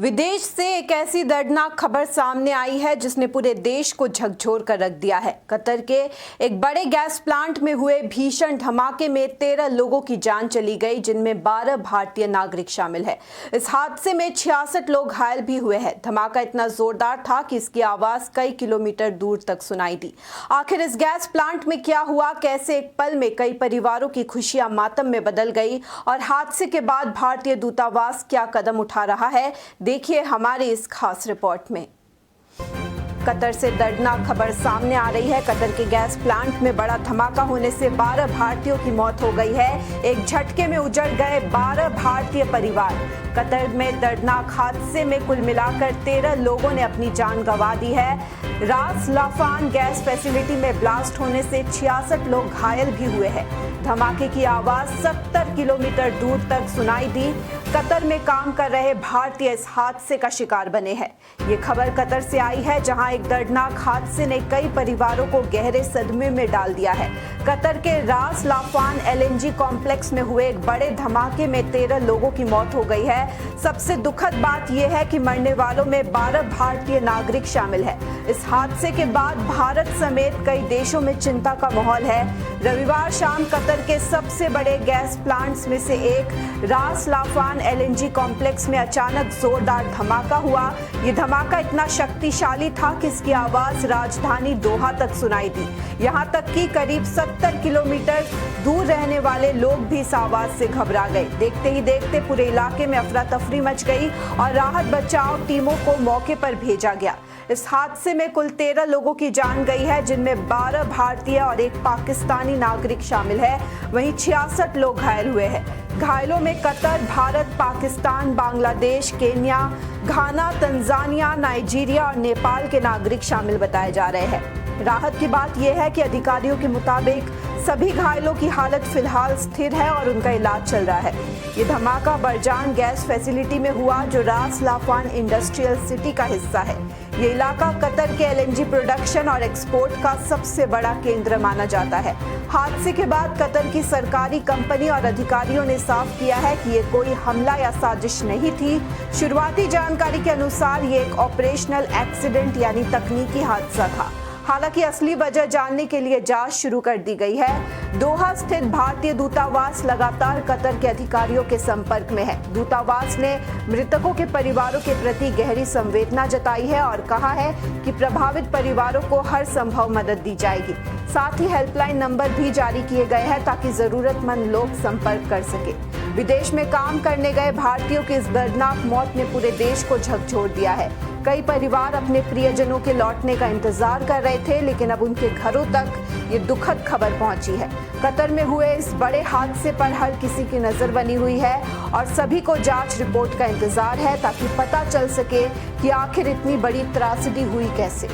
विदेश से एक ऐसी दर्दनाक खबर सामने आई है जिसने पूरे देश को झकझोर कर रख दिया है। कतर के एक बड़े गैस प्लांट में हुए भीषण धमाके में 13 लोगों की जान चली गई, जिनमें 12 भारतीय नागरिक शामिल है। इस हादसे में 66 लोग घायल भी हुए हैं। धमाका इतना जोरदार था कि इसकी आवाज कई किलोमीटर दूर तक सुनाई दी। आखिर इस गैस प्लांट में क्या हुआ, कैसे एक पल में कई परिवारों की खुशियां मातम में बदल गई और हादसे के बाद भारतीय दूतावास क्या कदम उठा रहा है, देखिए हमारी इस खास रिपोर्ट में। कतर से दर्दनाक खबर सामने आ रही है। कतर के गैस प्लांट में बड़ा धमाका होने से 12 भारतीयों की मौत हो गई है। एक झटके में उजड़ गए 12 भारतीय परिवार। कतर में दर्दनाक हादसे में कुल मिलाकर 13 लोगों ने अपनी जान गंवा दी है। रास लाफान गैस फैसिलिटी में ब्लास्ट होने से 66 लोग घायल भी हुए हैं। धमाके की आवाज 70 किलोमीटर दूर तक सुनाई दी। कतर में काम कर रहे भारतीय इस हादसे का शिकार बने हैं। ये खबर कतर से आई है, जहां एक दर्दनाक हादसे ने कई परिवारों को गहरे सदमे में डाल दिया है। कतर के रास लाफान एलएनजी कॉम्प्लेक्स में हुए एक बड़े धमाके में 13 लोगों की मौत हो गई है। सबसे दुखद बात यह है कि मरने वालों में 12 भारतीय नागरिक शामिल है। इस हादसे के बाद भारत समेत कई देशों में चिंता का माहौल है। रविवार शाम कतर के सबसे बड़े गैस प्लांट्स में से एक रास लाफान एलएनजी कॉम्प्लेक्स में अचानक जोरदार धमाका हुआ। ये धमाका इतना शक्तिशाली था कि इसकी आवाज राजधानी दोहा तक सुनाई दी। यहाँ तक कि करीब 70 किलोमीटर दूर रहने वाले लोग भी इस आवाज से घबरा गए। देखते ही देखते पूरे इलाके में अफरा तफरी मच गई और राहत बचाव टीमों को मौके पर भेजा गया। इस हादसे में कुल 13 लोगों की जान गई है, जिनमें 12 भारतीय और एक पाकिस्तानी नागरिक शामिल है। वहीं 66 लोग घायल हुए हैं। घायलों में कतर, भारत, पाकिस्तान, बांग्लादेश, केन्या, घाना, तंजानिया, नाइजीरिया और नेपाल के नागरिक शामिल बताए जा रहे हैं। राहत की बात यह है कि अधिकारियों के मुताबिक सभी घायलों की हालत फिलहाल स्थिर है और उनका इलाज चल रहा है। ये धमाका बरजान गैस फैसिलिटी में हुआ, जो रास लाफान इंडस्ट्रियल सिटी का हिस्सा है। ये इलाका कतर के एलएनजी प्रोडक्शन और एक्सपोर्ट का सबसे बड़ा केंद्र माना जाता है। हादसे के बाद कतर की सरकारी कंपनी और अधिकारियों ने साफ किया है कि ये कोई हमला या साजिश नहीं थी। शुरुआती जानकारी के अनुसार ये एक ऑपरेशनल एक्सीडेंट यानी तकनीकी हादसा था। हालांकि असली वजह जानने के लिए जांच शुरू कर दी गई है। दोहा स्थित भारतीय दूतावास लगातार कतर के अधिकारियों के संपर्क में है। दूतावास ने मृतकों के परिवारों के प्रति गहरी संवेदना जताई है और कहा है कि प्रभावित परिवारों को हर संभव मदद दी जाएगी। साथ ही हेल्पलाइन नंबर भी जारी किए गए हैं ताकि जरूरतमंद लोग संपर्क कर सके। विदेश में काम करने गए भारतीयों की इस दर्दनाक मौत ने पूरे देश को झकझोर दिया है। कई परिवार अपने प्रियजनों के लौटने का इंतजार कर रहे थे, लेकिन अब उनके घरों तक ये दुखद खबर पहुंची है। कतर में हुए इस बड़े हादसे पर हर किसी की नजर बनी हुई है और सभी को जांच रिपोर्ट का इंतजार है, ताकि पता चल सके कि आखिर इतनी बड़ी त्रासदी हुई कैसे।